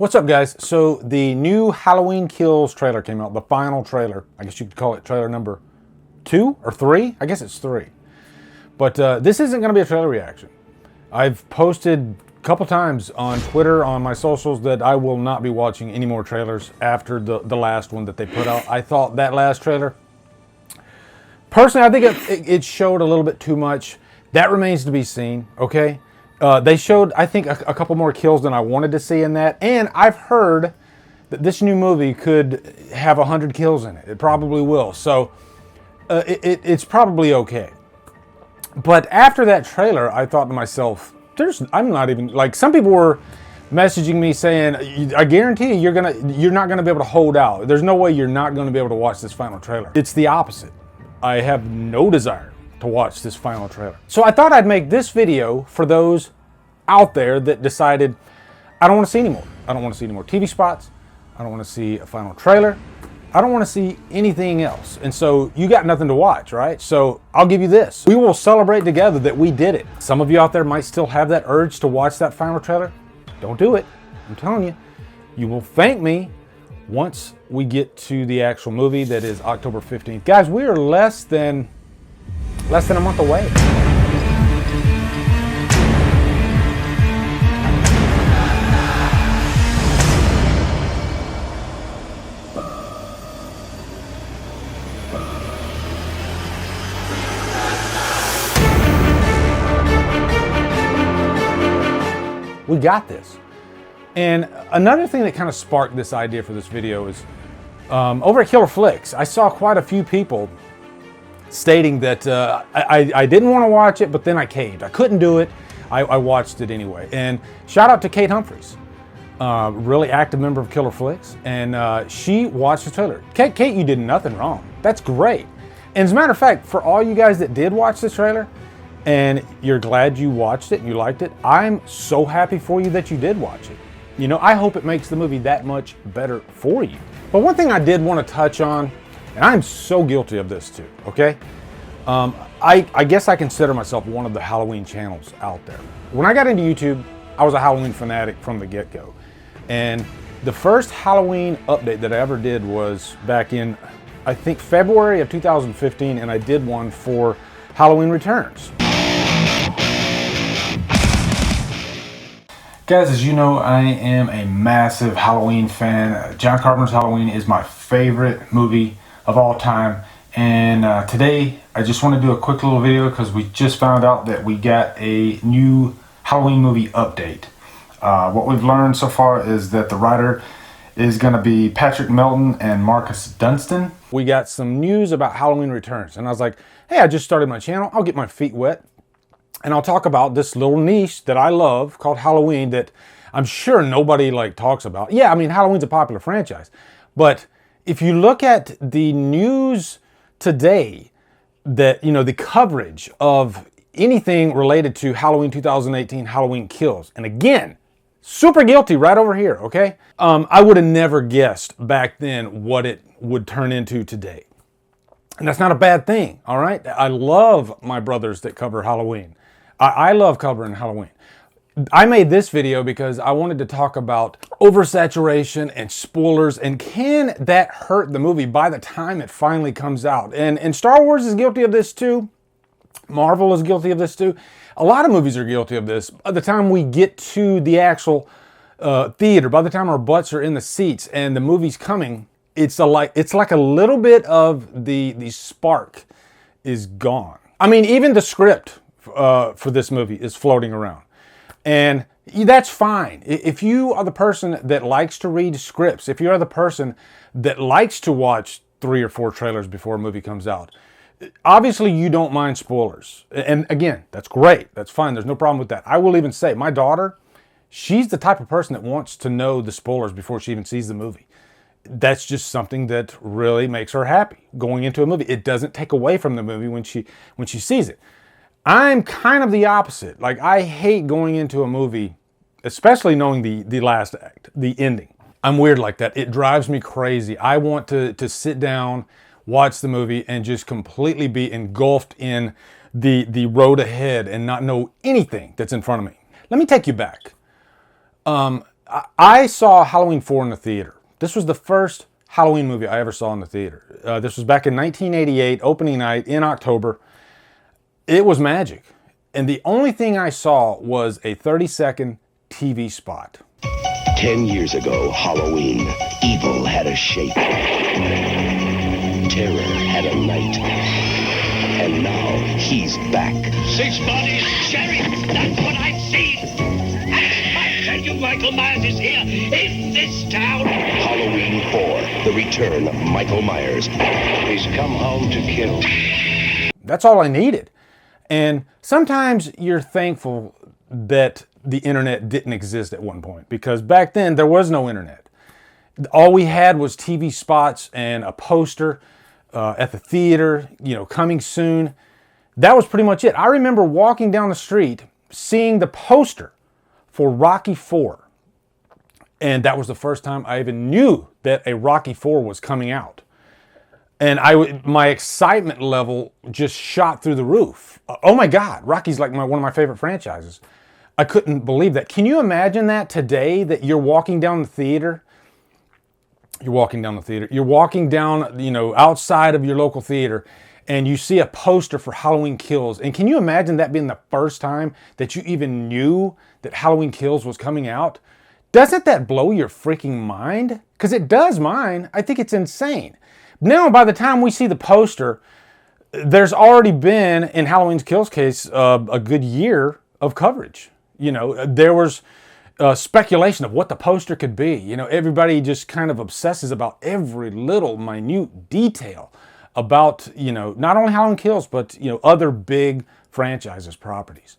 What's up, guys? So the new Halloween Kills trailer came out, the final trailer. I guess you could call it trailer number 2 or 3. I guess it's 3. But this isn't going to be a trailer reaction. I've posted a couple times on Twitter, on my socials, that I will not be watching any more trailers after the last one that they put out. I thought that last trailer, personally, I think it showed a little bit too much. That remains to be seen, okay? They showed, I think, a couple more kills than I wanted to see in that. And I've heard that this new movie could have 100 kills in it. It probably will. So it's probably okay. But after that trailer, I thought to myself, I'm not even, like, some people were messaging me saying, I guarantee you, you're not gonna be able to hold out. There's no way you're not gonna be able to watch this final trailer. It's the opposite. I have no desire to watch this final trailer. So I thought I'd make this video for those out there that decided, I don't want to see anymore. I don't want to see any more TV spots. I don't want to see a final trailer. I don't want to see anything else. And so you got nothing to watch, right? So I'll give you this. We will celebrate together that we did it. Some of you out there might still have that urge to watch that final trailer. Don't do it. I'm telling you. You will thank me once we get to the actual movie that is October 15th. Guys, we are less than a month away. We got this. And another thing that kind of sparked this idea for this video is over at Killer Flicks, I saw quite a few people stating that I didn't want to watch it, but then I caved. I couldn't do it. I watched it anyway. And shout out to Kate Humphreys, really active member of Killer Flicks, and she watched the trailer. Kate, you did nothing wrong. That's great. And as a matter of fact, for all you guys that did watch the trailer, and you're glad you watched it and you liked it, I'm so happy for you that you did watch it. You know, I hope it makes the movie that much better for you. But one thing I did want to touch on, and I'm so guilty of this too, okay? I guess I consider myself one of the Halloween channels out there. When I got into YouTube, I was a Halloween fanatic from the get-go. And the first Halloween update that I ever did was back in, I think, February of 2015, and I did one for Halloween Returns. Guys, as you know, I am a massive Halloween fan. John Carpenter's Halloween is my favorite movie of all time. And today, I just want to do a quick little video because we just found out that we got a new Halloween movie update. What we've learned so far is that the writer is going to be Patrick Melton and Marcus Dunstan. We got some news about Halloween Returns. And I was like, hey, I just started my channel. I'll get my feet wet. And I'll talk about this little niche that I love called Halloween that I'm sure nobody talks about. Yeah, I mean, Halloween's a popular franchise. But if you look at the news today, that, you know, the coverage of anything related to Halloween 2018, Halloween Kills, and again, super guilty right over here, okay? I would have never guessed back then what it would turn into today. And that's not a bad thing, all right? I love my brothers that cover Halloween. I love covering Halloween. I made this video because I wanted to talk about oversaturation and spoilers, and can that hurt the movie by the time it finally comes out? And Star Wars is guilty of this too. Marvel is guilty of this too. A lot of movies are guilty of this. By the time we get to the actual theater, by the time our butts are in the seats and the movie's coming, it's like a little bit of the spark is gone. I mean, even the script for this movie is floating around. And that's fine. If you are the person that likes to read scripts, if you're the person that likes to watch 3 or 4 trailers before a movie comes out, obviously you don't mind spoilers. And again, that's great. That's fine. There's no problem with that. I will even say, my daughter, she's the type of person that wants to know the spoilers before she even sees the movie. That's just something that really makes her happy going into a movie. It doesn't take away from the movie when she sees it. I'm kind of the opposite. Like, I hate going into a movie, especially knowing the last act, the ending. I'm weird like that. It drives me crazy. I want to sit down, watch the movie, and just completely be engulfed in the road ahead and not know anything that's in front of me. Let me take you back. I saw Halloween 4 in the theater. This was the first Halloween movie I ever saw in the theater. This was back in 1988, opening night in October. It was magic. And the only thing I saw was a 30-second TV spot. 10 years ago, Halloween, evil had a shape. Terror had a night. And now he's back. 6 bodies, Sheriff, that's what I've seen. I tell you, Michael Myers is here, in this town. Halloween 4, the return of Michael Myers. He's come home to kill. That's all I needed. And sometimes you're thankful that the internet didn't exist at one point, because back then there was no internet. All we had was TV spots and a poster at the theater, you know, coming soon. That was pretty much it. I remember walking down the street, seeing the poster for Rocky IV. And that was the first time I even knew that a Rocky IV was coming out. And my excitement level just shot through the roof. Oh my God, Rocky's like one of my favorite franchises. I couldn't believe that. Can you imagine that today, that you're walking down the theater? You're walking down, you know, outside of your local theater, and you see a poster for Halloween Kills. And can you imagine that being the first time that you even knew that Halloween Kills was coming out? Doesn't that blow your freaking mind? Because it does mine. I think it's insane. Now, by the time we see the poster, there's already been, in Halloween Kills case, a good year of coverage. You know, there was speculation of what the poster could be. You know, everybody just kind of obsesses about every little minute detail about, you know, not only Halloween Kills, but, you know, other big franchises, properties.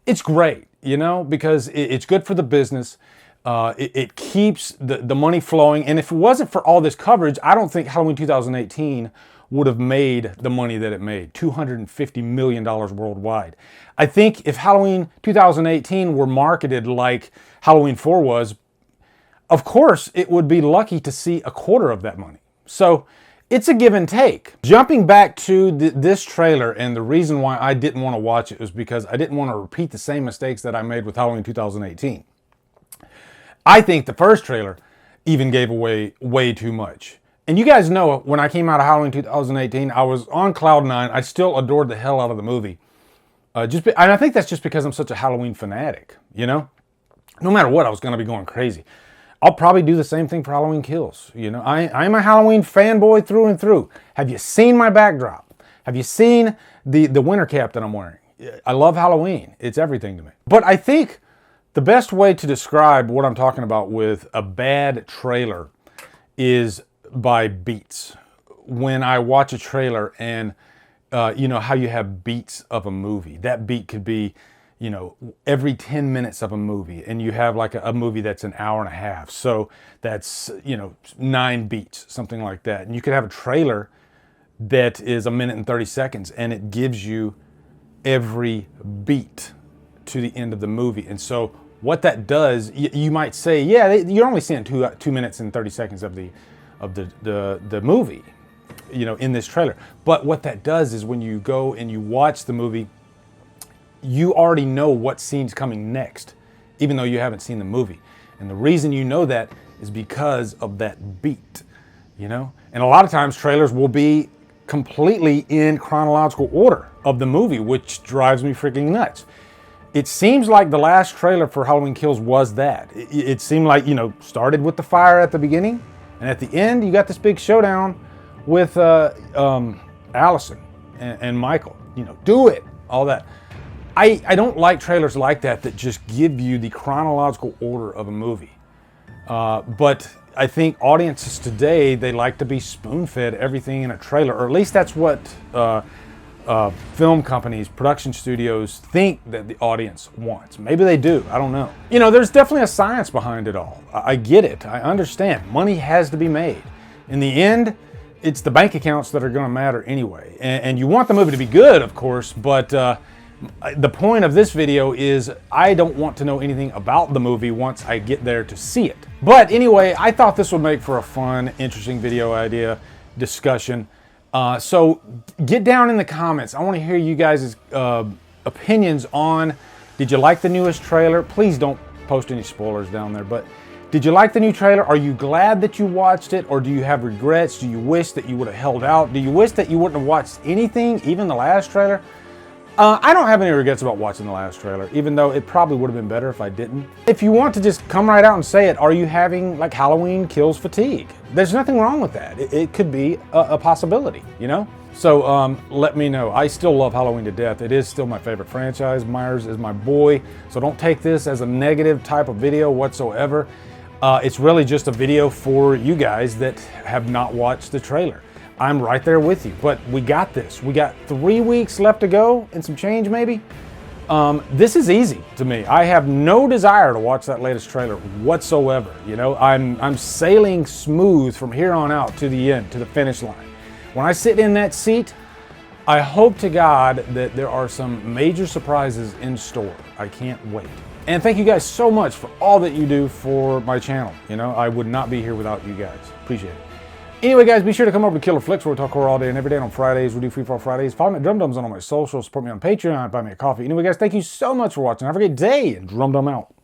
It's great, you know, because it's good for the business. It keeps the money flowing. And if it wasn't for all this coverage, I don't think Halloween 2018 would have made the money that it made, $250 million worldwide. I think if Halloween 2018 were marketed like Halloween 4 was, of course, it would be lucky to see a quarter of that money. So it's a give and take. Jumping back to this trailer, and the reason why I didn't want to watch it was because I didn't want to repeat the same mistakes that I made with Halloween 2018. I think the first trailer even gave away way too much. And you guys know, when I came out of Halloween 2018, I was on cloud nine. I still adored the hell out of the movie. And I think that's just because I'm such a Halloween fanatic, you know? No matter what, I was going to be going crazy. I'll probably do the same thing for Halloween Kills. You know, I'm a Halloween fanboy through and through. Have you seen my backdrop? Have you seen the winter cap that I'm wearing? I love Halloween. It's everything to me. But I think the best way to describe what I'm talking about with a bad trailer is by beats. When I watch a trailer and, you know, how you have beats of a movie. That beat could be, you know, every 10 minutes of a movie. And you have like a movie that's an hour and a half. So that's, you know, 9 beats, something like that. And you could have a trailer that is 1 minute and 30 seconds and it gives you every beat to the end of the movie. And so what that does, you might say, yeah, you're only seeing 2 minutes and 30 seconds of the movie, you know, in this trailer. But what that does is when you go and you watch the movie, you already know what scene's coming next, even though you haven't seen the movie. And the reason you know that is because of that beat, you know? And a lot of times trailers will be completely in chronological order of the movie, which drives me freaking nuts. It seems like the last trailer for Halloween Kills was that. It seemed like, you know, started with the fire at the beginning, and at the end, you got this big showdown with Allison and Michael. You know, do it, all that. I don't like trailers like that just give you the chronological order of a movie. But I think audiences today, they like to be spoon-fed everything in a trailer, or at least that's what film companies, production studios think that the audience wants. Maybe they do, I don't know. You know, there's definitely a science behind it all. I get it, I understand. Money has to be made. In the end, it's the bank accounts that are gonna matter anyway. And you want the movie to be good, of course, but the point of this video is I don't want to know anything about the movie once I get there to see it. But anyway, I thought this would make for a fun, interesting video idea discussion. So get down in the comments. I want to hear you guys' opinions on, did you like the newest trailer? Please don't post any spoilers down there, but Did you like the new trailer? Are you glad that you watched it, or do you have regrets? Do you wish that you would have held out? Do you wish that you wouldn't have watched anything, even the last trailer? I don't have any regrets about watching the last trailer, even though it probably would have been better if I didn't. If you want to just come right out and say it, are you having like Halloween kills fatigue? There's nothing wrong with that. It could be a possibility, you know? So let me know. I still love Halloween to death. It is still my favorite franchise. Myers is my boy. So don't take this as a negative type of video whatsoever. It's really just a video for you guys that have not watched the trailer. I'm right there with you, but we got this. We got 3 weeks left to go and some change maybe. This is easy to me. I have no desire to watch that latest trailer whatsoever. You know, I'm sailing smooth from here on out to the end, to the finish line. When I sit in that seat, I hope to God that there are some major surprises in store. I can't wait. And thank you guys so much for all that you do for my channel. You know, I would not be here without you guys. Appreciate it. Anyway, guys, be sure to come over to Killer Flicks, where we talk horror all day and every day. And on Fridays, we do Free For All Fridays. Follow me at Drumdums on all my socials. Support me on Patreon. Buy me a coffee. Anyway, guys, thank you so much for watching. Have a great day, and Drumdum out.